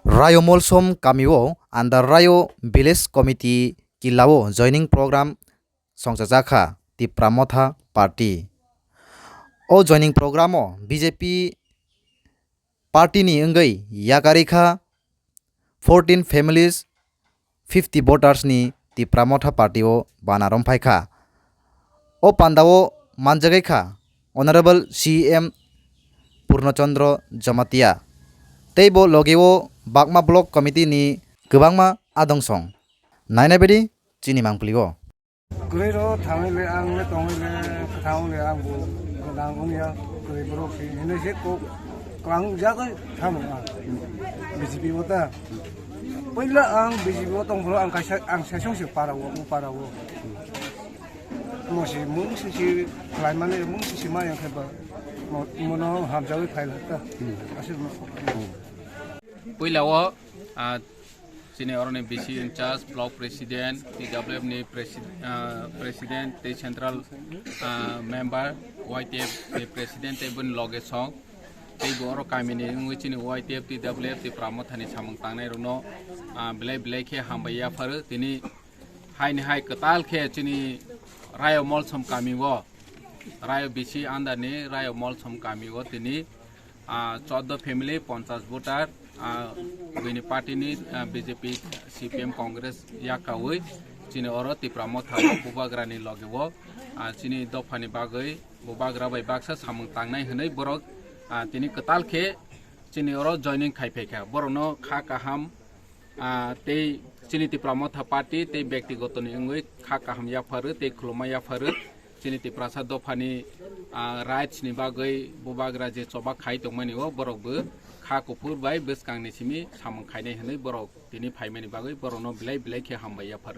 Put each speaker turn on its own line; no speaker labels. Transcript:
Raio Molsom Kamio and the Raio Village Committee Killao joining program Songsajaka Tipra Motha Party. O joining program o BJP Party ni engai Yakarwi 14 families 50 voters ni Tipra Motha Party o Bana Romlaikha. O pandao manjagaikha Honorable CM Purnachandra Jamatia. Teibo logeo Bakma Block Committee ni Gebangma Adongsong. Naina bedi chini mangpligo.
Kuiro thamile ang le tongile khaung le ang bu kadang ong ya kuri bro ki hine se ko klang jaga tham ang BJP Motha पहिला ang BJP tong bro ang sesong si para wo mo si mung si klaiman le mung si ma yang khaba mo no ham jawi phaila ta asil mo
पहिला वो sini orang ni BC in charge block president TWF ni president the central member YTF the president te bun loge song te boro kami ni ngui chini YTF TWF the Motha ni samang tangnai rono belai khe hambaya phar tini hai ni hai katal khe chini Raio Molsom kami wo Raio BC anda ni Raio Molsom kami wo tini 14 family 50 voter Bini party ni BJP CPM Congress Yakarwi chini oro Tipra Motha bubagra ni loge wo chini dofani bagai bubagra bai baksa samung tangnai hनै borok tini katal khe chini oro joining khaikha borono kha kaham tei chini Tipra Motha party tei byaktigoto ni ngui kha kaham yafaru tei khuluma yafaru chini Tipra sa dofani rights ni bagai bubagra je choba khai tongmani wo borok bu kha kupur bai beskang ni simi samang khainai hनै borok tini phaimani bagai borono bilai khe hambaya phar